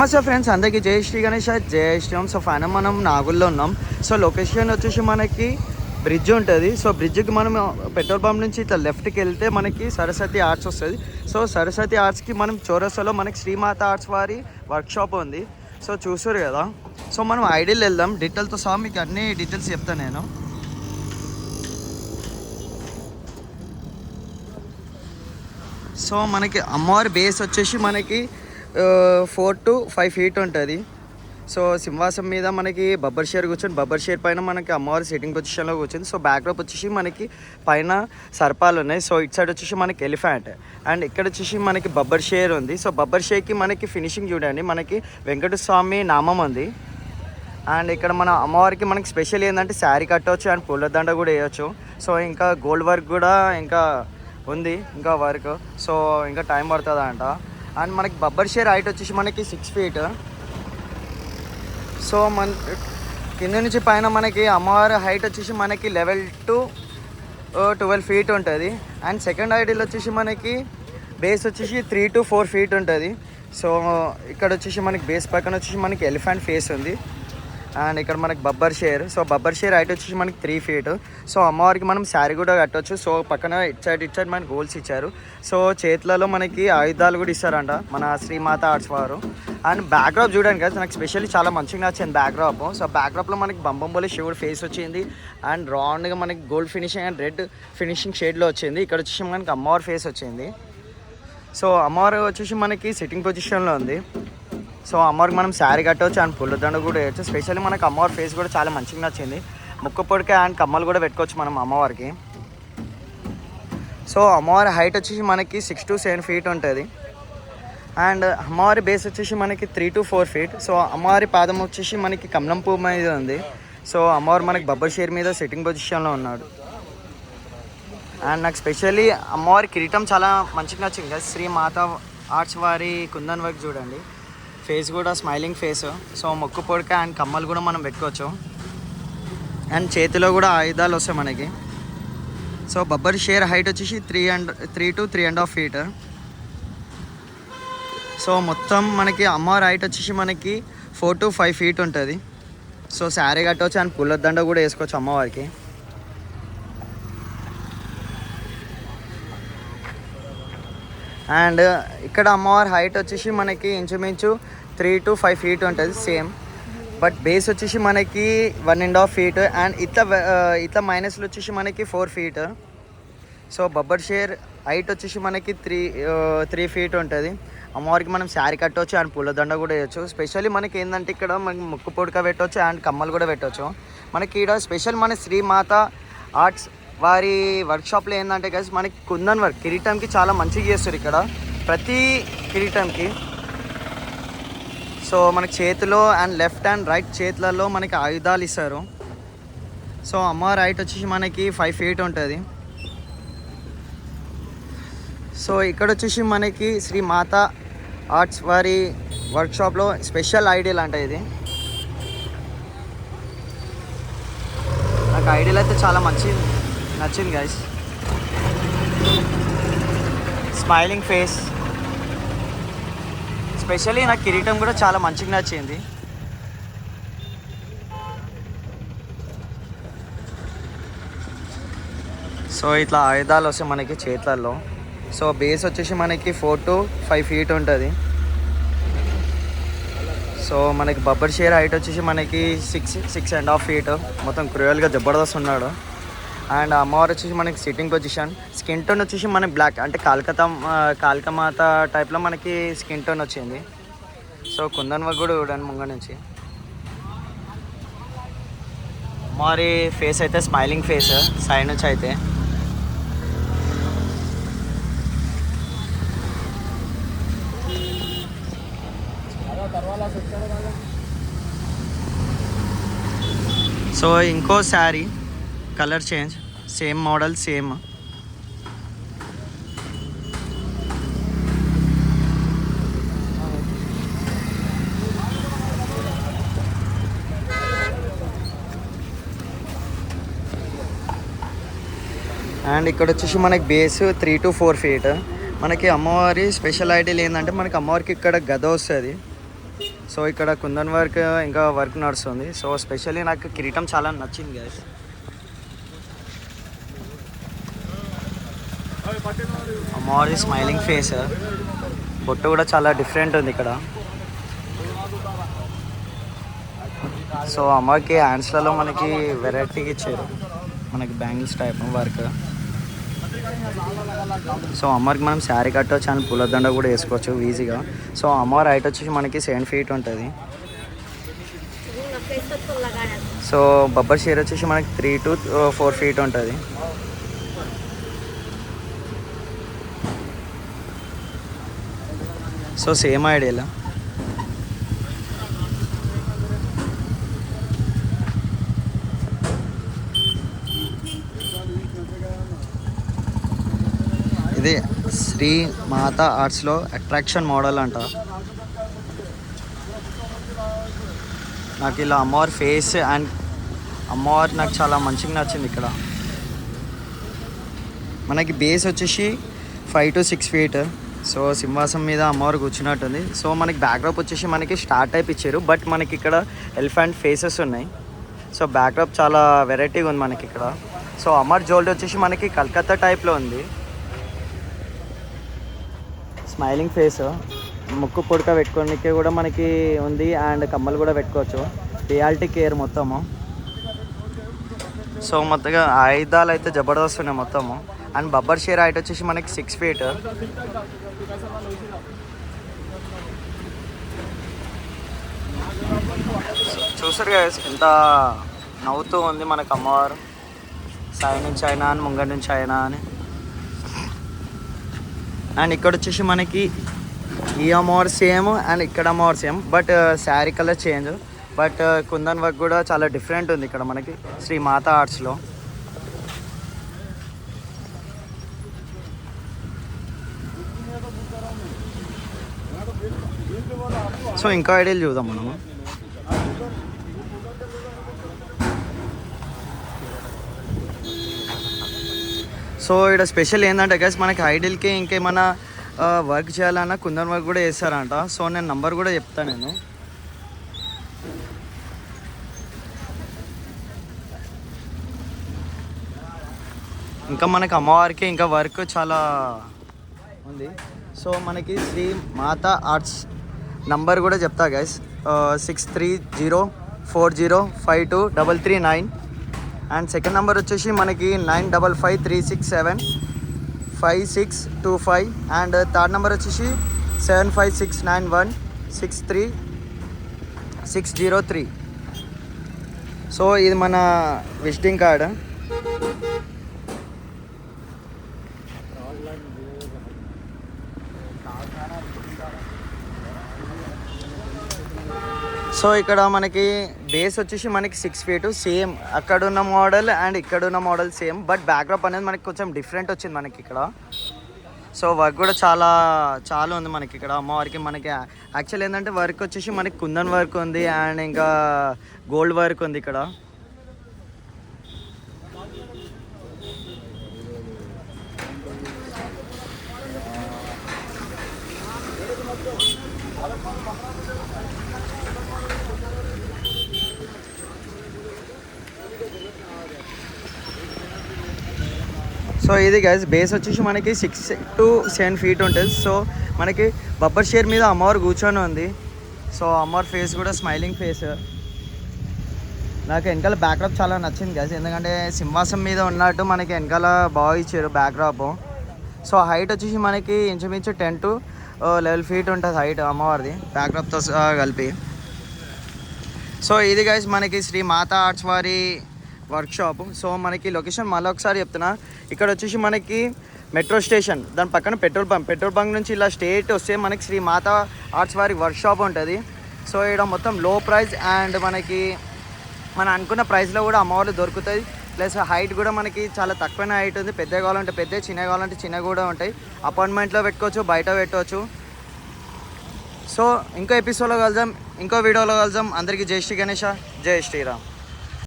నమస్తే ఫ్రెండ్స్, అందరికీ జై శ్రీ గణేష్, జై శ్రీరామ్. సో ఫైనల్ మనం నాగుల్లో ఉన్నాం. సో లొకేషన్ వచ్చేసి మనకి బ్రిడ్జ్ ఉంటుంది. సో బ్రిడ్జ్కి మనం పెట్రోల్ పంప్ నుంచి ఇట్లా లెఫ్ట్కి వెళ్తే మనకి సరస్వతి ఆర్ట్స్ వస్తుంది. సో సరస్వతి ఆర్ట్స్కి మనం చౌరస్తాలో మనకి శ్రీమాత ఆర్ట్స్ వారి వర్క్షాప్ ఉంది. సో చూసారు కదా. సో మనం ఐడియల్ వెళ్దాం, డీటెయిల్తో సహా మీకు అన్ని డీటెయిల్స్ చెప్తాను నేను. సో మనకి అమ్మవారి బేస్ వచ్చేసి మనకి 4 to 5 feet ఉంటుంది. సో సింహాసం మీద మనకి బబ్బర్ షేర్ కూర్చొని, బబ్బర్ షేర్ పైన మనకి అమ్మవారి సిట్టింగ్ పొజిషన్లో కూర్చొని. సో బ్యాక్డ్రాప్ వచ్చేసి మనకి పైన సర్పాలు ఉన్నాయి. సో ఇటు సైడ్ వచ్చేసి మనకి ఎలిఫెంట్, అండ్ ఇక్కడ వచ్చేసి మనకి బబ్బర్ షేర్ ఉంది. సో బబ్బర్ షేర్కి మనకి ఫినిషింగ్ చూడండి, మనకి వెంకటేశ్వర స్వామి నామం ఉంది. అండ్ ఇక్కడ మన అమ్మవారికి మనకి స్పెషల్ ఏంటంటే శారీ కట్టవచ్చు అండ్ పూలదండ కూడా వేయచ్చు. సో ఇంకా గోల్డ్ వర్క్ కూడా ఇంకా ఉంది, ఇంకా వర్క్. సో ఇంకా టైం పడుతుంది అంట. అండ్ మనకి బబ్బర్ షేర్ హైట్ వచ్చేసి మనకి 6 feet. సో మన కింద నుంచి పైన మనకి అమ్మవారి హైట్ వచ్చేసి మనకి 11 to 12 feet ఉంటుంది. అండ్ సెకండ్ హైట్ వచ్చేసి మనకి బేస్ వచ్చేసి 3 to 4 feet ఉంటుంది. సో ఇక్కడ వచ్చేసి మనకి బేస్ పక్కన వచ్చేసి మనకి ఎలిఫెంట్ ఫేస్ ఉంది. అండ్ ఇక్కడ మనకి Babbar share. So Babbar share height వచ్చేసి మనకి 3 feet. సో అమ్మవారికి మనం శారీ కూడా కట్టవచ్చు. సో పక్కన ఇటు సైడ్ మనకి గోల్స్ ఇచ్చారు. సో చేతులలో మనకి ఆయుధాలు కూడా ఇస్తారంట మన శ్రీమాత ఆర్ట్స్ వారు. అండ్ బ్యాక్డ్రాప్ చూడండి కదా, నాకు స్పెషల్లీ చాలా మంచిగా నచ్చింది బ్యాక్డ్రాప్. సో బ్యాక్డ్రాప్లో మనకి బంబంబోలి శివుడు ఫేస్ వచ్చింది. అండ్ రౌండ్గా మనకి gold finishing and red finishing షేడ్లో వచ్చింది. ఇక్కడ వచ్చేసి మనకి అమ్మవారి ఫేస్ వచ్చింది. సో అమ్మవారు వచ్చేసి మనకి సిట్టింగ్ పొజిషన్లో ఉంది. సో అమ్మవారికి మనం శారీ కట్టవచ్చు అండ్ పుల్లదండ కూడా వేయచ్చు. స్పెషల్లీ మనకు అమ్మవారి ఫేస్ కూడా చాలా మంచిగా నచ్చింది. ముక్కు పొడిక అండ్ కమ్మలు కూడా పెట్టుకోవచ్చు మనం అమ్మవారికి. సో అమ్మవారి హైట్ వచ్చేసి మనకి 6 to 7 feet ఉంటుంది. అండ్ అమ్మవారి బేస్ వచ్చేసి మనకి 3 to 4 feet. సో అమ్మవారి పాదం వచ్చేసి మనకి కమలం పువ్వు మీద ఉంది. సో అమ్మవారు మనకి బబ్బర్ షేర్ మీద సిట్టింగ్ పొజిషన్లో ఉన్నాడు. అండ్ నాకు స్పెషల్లీ అమ్మవారి కిరీటం చాలా మంచిగా నచ్చింది కదా. శ్రీ మాత ఆర్ట్స్ వారి కుందన్ వర్క్ చూడండి, ఫేస్ కూడా స్మైలింగ్ ఫేస్. సో మొక్కు పొడక అండ్ కమ్మలు కూడా మనం పెట్టుకోవచ్చు. అండ్ చేతిలో కూడా ఆయుధాలు వస్తాయి మనకి. సో బబ్బర్ షేర్ హైట్ వచ్చేసి 3 to 3.5 feet. సో మొత్తం మనకి అమ్మవారి హైట్ వచ్చేసి మనకి 4 to 5 feet ఉంటుంది. సో శారీ కట్టవచ్చు అండ్ పుల్లదండ కూడా వేసుకోవచ్చు అమ్మవారికి. అండ్ ఇక్కడ అమ్మవారి హైట్ వచ్చేసి మనకి ఇంచుమించు 3 to 5 feet ఉంటుంది సేమ్. బట్ బేస్ వచ్చేసి మనకి 1.5 feet. అండ్ ఇట్లా మైనస్లో వచ్చేసి మనకి 4 feet. So Babbar share height వచ్చేసి మనకి 3 feet ఉంటుంది. అమ్మవారికి మనం శారీ కట్టవచ్చు అండ్ పూలదండ కూడా వేయచ్చు. స్పెషల్లీ మనకి ఏంటంటే ఇక్కడ మనకి ముక్కు పొడక పెట్టవచ్చు అండ్ కమ్మలు కూడా పెట్టవచ్చు. మనకి ఇక్కడ స్పెషల్ మన శ్రీమాత ఆర్ట్స్ వారి వర్క్షాప్లో ఏంటంటే గైస్ మనకి కుందన్ వర్క్ కిరీటంకి చాలా మంచిగా చేస్తారు ఇక్కడ ప్రతి కిరీటంకి. సో మనకి చేతిలో అండ్ లెఫ్ట్ అండ్ రైట్ చేతులలో మనకి ఆయుధాలు ఇస్తారు. సో అమ్మవారి హైట్ వచ్చేసి మనకి 5 feet ఉంటుంది. సో ఇక్కడ వచ్చేసి మనకి శ్రీ మాత ఆర్ట్స్ వారి వర్క్షాప్లో స్పెషల్ ఐడియల్ అంట ఇది. నాకు ఐడియల్ అయితే చాలా నచ్చింది గైస్. స్మైలింగ్ ఫేస్, స్పెషల్లీ నాకు కిరీటం కూడా చాలా మంచిగా నచ్చింది. సో ఇట్లా ఆయుధాలు వస్తాయి మనకి చేతులలో. సో బేస్ వచ్చేసి మనకి 4 to 5 feet ఉంటుంది. సో మనకి బబ్బర్ షేర్ హైట్ వచ్చేసి మనకి 6.5 feet. మొత్తం క్రూయల్గా జబర్దస్త్ ఉన్నాడు. అండ్ అమ్మవారు వచ్చేసి మనకి సిట్టింగ్ పొజిషన్. స్కిన్ టోన్ వచ్చేసి మనకి బ్లాక్, అంటే కాళికామాత టైప్లో మనకి స్కిన్ టోన్ వచ్చింది. సో కుందన్ వర్క్ కూడా చూడండి ముంగ నుంచి. అమ్మవారి ఫేస్ అయితే స్మైలింగ్ ఫేస్ సైడ్ నుంచి అయితే. సో ఇంకో sari colour change, same model same. And ఇక్కడ వచ్చేసి మనకి బేస్ 3 to 4 feet. మనకి అమ్మవారి స్పెషల్ ఐడియల్ ఏంటంటే మనకి అమ్మవారికి ఇక్కడ గద వస్తుంది. సో ఇక్కడ కుందన్ వర్క్ ఇంకా వర్క్ నడుస్తుంది. సో స్పెషల్లీ నాకు కిరీటం చాలా నచ్చింది గైస్. అమ్మవారి స్మైలింగ్ ఫేస్, బొట్టు కూడా చాలా డిఫరెంట్ ఉంది ఇక్కడ. సో అమ్మవారికి హ్యాండ్స్లలో మనకి వెరైటీగా ఇచ్చారు, మనకి బ్యాంగిల్స్ టైప్ వర్క్. సో అమ్మవారికి మనం శారీ కట్టవచ్చు అండ్ పూలదండ కూడా వేసుకోవచ్చు ఈజీగా. సో అమ్మవారి హైట్ వచ్చేసి మనకి 7 feet ఉంటుంది. సో బబ్బర్ షేర్ వచ్చేసి మనకి 3 to 4 feet ఉంటుంది. సో సేమ్ ఐడియాలో ఇది శ్రీ మాతా ఆర్ట్స్లో అట్రాక్షన్ మోడల్ అంట. నాకు ఇలా అమ్మవారి ఫేస్ అండ్ అమ్మవారి నాకు చాలా మంచిగా నచ్చింది. ఇక్కడ మనకి బేస్ వచ్చేసి 5 to 6 feet. సో సింహాసం మీద అమ్మవారు కూర్చున్నట్టుంది. సో మనకి బ్యాక్డ్రాప్ వచ్చేసి మనకి స్టార్ టైప్ ఇచ్చారు, బట్ మనకి ఇక్కడ ఎలిఫెంట్ ఫేసెస్ ఉన్నాయి. సో బ్యాక్డ్రాప్ చాలా వెరైటీగా ఉంది మనకి ఇక్కడ. సో అమ్మవారి జ్యువెలరీ వచ్చేసి మనకి కలకత్తా టైప్లో ఉంది. స్మైలింగ్ ఫేస్, ముక్కు పుడక పెట్టుకోనికి కూడా మనకి ఉంది అండ్ కమ్మలు కూడా పెట్టుకోవచ్చు. రియాలిటీ కేర్ మొత్తము. సో మొత్తగా ఆయుధాలు అయితే జబర్దస్త్ ఉన్నాయి మొత్తము. అండ్ బబ్బర్ షేర్ హైట్ వచ్చేసి మనకి 6 feet. చూసారు కదా ఎంత నవ్వుతూ ఉంది మనకు అమ్మవారు. సైడ్ నుంచి అయినా అని, ముంగడి నుంచి అయినా అని. అండ్ ఇక్కడ వచ్చేసి మనకి ఈ అమ్మవారు సేమ్ అండ్ ఇక్కడ అమ్మవారు same, but sari colour change. But kundan work కూడా చాలా డిఫరెంట్ ఉంది ఇక్కడ మనకి శ్రీ మాతా ఆర్ట్స్లో. సో ఇంకా ఐడియాలు చూద్దాం మనము. సో ఇక్కడ స్పెషల్ ఏంటంటే గైస్ మనకి ఐడియల్కి ఇంకేమైనా వర్క్ చేయాలన్నా కుందన్ వర్క్ కూడా చేస్తారంట. సో నేను నంబర్ కూడా చెప్తాను నేను. ఇంకా మనకి అమ్మవారికి ఇంకా వర్క్ చాలా ఉంది. సో మనకి శ్రీ మాతా ఆర్ట్స్ నంబర్ కూడా చెప్తా గైస్, 6304052339. అండ్ సెకండ్ నెంబర్ వచ్చేసి మనకి 9553675625. అండ్ థర్డ్ నెంబర్ వచ్చేసి 7569163603. సో ఇది మన విజిటింగ్ కార్డ్. సో ఇక్కడ మనకి బేస్ వచ్చేసి మనకి 6 feet సేమ్, అక్కడున్న మోడల్ అండ్ ఇక్కడున్న మోడల్ సేమ్, బట్ బ్యాక్డ్రాప్ అనేది మనకి కొంచెం డిఫరెంట్ వచ్చింది మనకి ఇక్కడ. సో వర్క్ కూడా చాలా ఉంది మనకి ఇక్కడ అమ్మవారికి. మనకి యాక్చువల్ ఏంటంటే వర్క్ వచ్చేసి మనకి కుందన్ వర్క్ ఉంది అండ్ ఇంకా గోల్డ్ వర్క్ ఉంది ఇక్కడ. సో ఇది గైస్ బేస్ వచ్చేసి మనకి 6 to 7 feet ఉంటుంది. సో మనకి బబ్బర్ షేర్ మీద అమ్మవారు కూర్చొని ఉంది. సో అమ్మవారి ఫేస్ కూడా స్మైలింగ్ ఫేస్. నాకు వెనకాల బ్యాక్డ్రాప్ చాలా నచ్చింది గైస్, ఎందుకంటే సింహాసం మీద ఉన్నట్టు మనకి వెనకాల బాగా ఇచ్చారు బ్యాక్డ్రాప్. సో హైట్ వచ్చేసి మనకి ఇంచుమించు 10 to 11 feet ఉంటుంది హైట్ అమ్మవారిది బ్యాక్డ్రాప్తో కలిపి. సో ఇది గైస్ మనకి శ్రీ మాతా ఆర్ట్స్ వారి వర్క్షాప్. సో మనకి లొకేషన్ మళ్ళీ ఒకసారి చెప్తున్నా, ఇక్కడ వచ్చేసి మనకి మెట్రో స్టేషన్, దాని పక్కన పెట్రోల్ బంక్ నుంచి ఇలా స్ట్రేట్ వస్తే మనకి శ్రీ మాతా ఆర్ట్స్ వారి వర్క్షాప్ ఉంటుంది. సో ఇక్కడ మొత్తం లో ప్రైస్ అండ్ మనకి మనం అనుకున్న ప్రైస్లో కూడా అమ్మవాళ్ళు దొరుకుతాయి. ప్లస్ హైట్ కూడా మనకి చాలా తక్కువైన హైట్ ఉంది. పెద్దగా కావాలంటే పెద్ద, చిన్నగా కావాలంటే చిన్నగా కూడా ఉంటాయి. అపార్ట్మెంట్లో పెట్టుకోవచ్చు, బయట పెట్టవచ్చు. సో ఇంకో ఎపిసోడ్లో కలుద్దాం, ఇంకో వీడియోలో కలుద్దాం. అందరికీ జై శ్రీ గణేష, జై శ్రీరామ్.